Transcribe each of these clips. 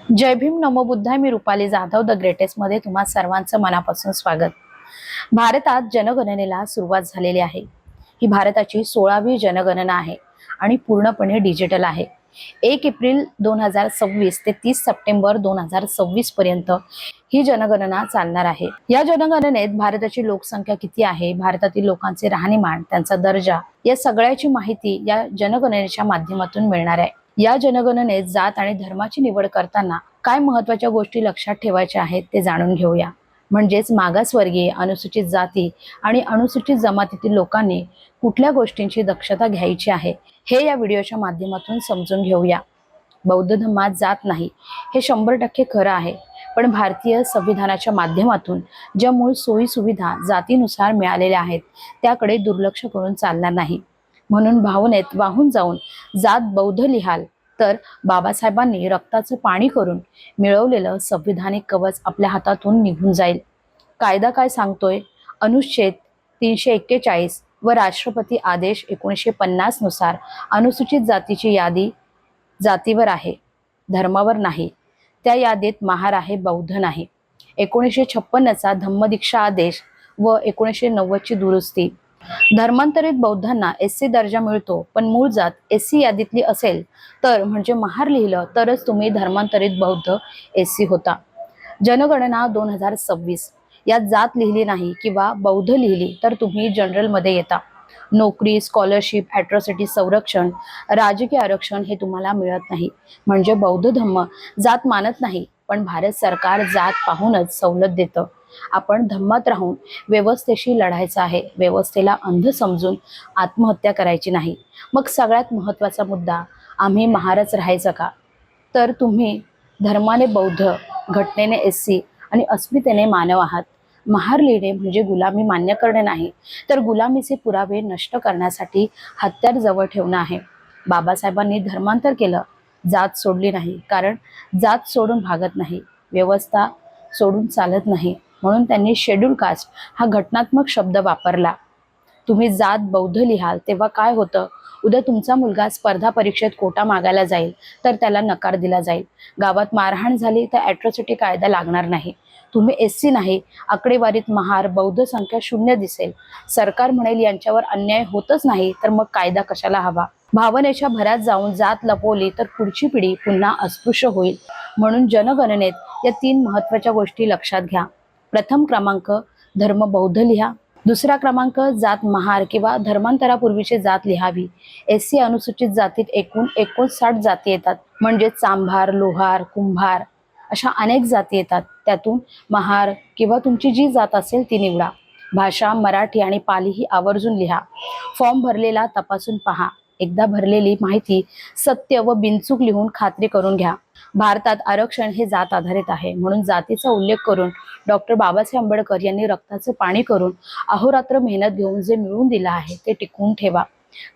जय भीम नमो बुद्धाय. मी रुपाली जाधव द ग्रेटेस्ट मध्ये तुम्हा सर्वांचं मनापासून स्वागत. भारतात जनगणनेला सुरुवात झालेली आहे. ही भारताची 16वी जनगणना आहे आणि पूर्णपणे डिजिटल आहे. 1 एप्रिल 2026 ते 30 सप्टेंबर 2026 पर्यंत ही जनगणना चालणार आहे. या जनगणनेत भारताची लोकसंख्या किती आहे, भारतातील लोकांचे राहणीमान, त्यांचा दर्जा या सगळ्याची माहिती या जनगणनेच्या माध्यमातून मिळणार आहे. या जनगणनेत जात आणि धर्माची निवड करताना काय महत्त्वाच्या गोष्टी लक्षात ठेवायच्या आहेत ते जाणून घेऊया. म्हणजेच मागासवर्गीय, अनुसूचित जाती आणि अनुसूचित जमातीतील लोकांनी कुठल्या गोष्टींची दक्षता घ्यायची आहे हे या व्हिडिओच्या माध्यमातून समजून घेऊया. बौद्ध धर्मात जात नाही हे 100% खरं आहे, पण भारतीय संविधानाच्या माध्यमातून ज्या मूळ सोयी सुविधा जातीनुसार मिळालेल्या आहेत त्याकडे दुर्लक्ष करून चालणार नाही. म्हणून भावनेत वाहून जाऊन जात बौद्ध लिहाल तर बाबासाहेबांनी रक्ताचं पाणी करून मिळवलेलं संविधानिक कवच आपल्या हातातून निघून जाईल. कायदा काय सांगतोय? अनुच्छेद 341 व राष्ट्रपती आदेश 1950 नुसार अनुसूचित जातीची यादी जातीवर आहे, धर्मावर नाही. त्या यादीत महार आहे, बौद्ध नाही. 1956चा धम्मदीक्षा आदेश व 1990ची दुरुस्ती. धर्मांतरित बौद्धांना SC दर्जा मिळतो, पण मूळ जात SC यादीतली असेल तर म्हणजे महार लिहिलं तरच तुम्ही धर्मांतरित बौद्ध SC होता. जनगणना 2026 यात जात लिहिली नाही किंवा बौद्ध लिहिली तर तुम्ही जनरल मध्ये येता. नोकरी, स्कॉलरशिप, ॲट्रॉसिटी संरक्षण, राजकीय आरक्षण हे तुम्हाला मिळत नाही. म्हणजे बौद्ध धम्म जात मानत नाही, पण भारत सरकार जात पाहूनच सवलत देतं. आपण धम्मात राहून व्यवस्थेशी लढायचं आहे. व्यवस्थेला अंध समजून आत्महत्या करायची नाही. मग सगळ्यात महत्त्वाचा मुद्दा, आम्ही महारच राहायचं का? तर तुम्ही धर्माने बौद्ध, घटनेने SC आणि अस्मितेने मानव आहात. महार लिहिणे म्हणजे गुलामी मान्य करणे नाही, तर गुलामीचे पुरावे नष्ट करण्यासाठी हत्यार जवळ ठेवणं आहे. बाबासाहेबांनी धर्मांतर केलं, जात सोडली नाही, कारण जात सोडून भागत नाही, व्यवस्था सोडून चालत नाही. म्हणून त्यांनी शेड्यूल कास्ट हा घटनात्मक शब्द वापरला. तुम्ही जात बौद्ध लिहाल तेव्हा काय होतं? उद्या तुमचा मुलगा स्पर्धा परीक्षेत कोटा मागायला जाईल तर त्याला नकार दिला जाईल. गावात मारहाण झाली तर ॲट्रॉसिटी कायदा लागणार नाही. तुम्ही SC नाही, आकडेवारीत महार, बौद्ध संख्या 0 दिसेल. सरकार म्हणेल यांच्यावर अन्याय होतच नाही, तर मग कायदा कशाला हवा? भावनेच्या भरात जाऊन जात लपवली तर पुढची पिढी पुन्हा अस्पृश्य होईल. म्हणून जनगणनेत या 3 महत्त्वाच्या गोष्टी लक्षात घ्या. प्रथम क्रमांक, धर्म बौद्ध लिहा. दुसरा क्रमांक, जात महार किंवा धर्मांतरापूर्वीची जात लिहावी. SC अनुसूचित जातीत एकूण 59 जाती येतात. म्हणजे चांभार, लोहार, कुंभार अशा अनेक जाती येतात. त्यातून महार किंवा तुमची जी जात असेल ती निवडा. भाषा मराठी आणि पाली ही आवर्जून लिहा. फॉर्म भरलेला तपासून पहा. एकदा भरलेली माहिती सत्य व बिनचूक लिहून खात्री करून घ्या. भारतात आरक्षण हे जात आधारित आहे, म्हणून जातीचा उल्लेख करून डॉक्टर बाबासाहेब आंबेडकर यांनी रक्ताचं पाणी करून अहोरात्र मेहनत घेऊन जे मिळवून दिलं आहे ते टिकवून ठेवा.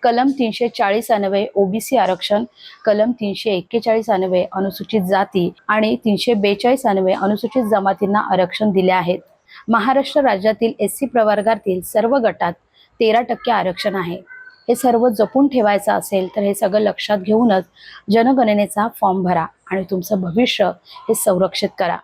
कलम 340 अन्वये OBC आरक्षण, कलम 341 अन्वये अनुसूचित जाती आणि 342 अन्वये अनुसूचित जमातींना आरक्षण दिले आहेत. महाराष्ट्र राज्यातील SC प्रवर्गातील सर्व गटात 13% आरक्षण आहे. हे सर्व जपून ठेवायचं असेल तर हे सगळं लक्षात घेऊनच जनगणनेचा फॉर्म भरा आणि तुमचं भविष्य हे संरक्षित करा.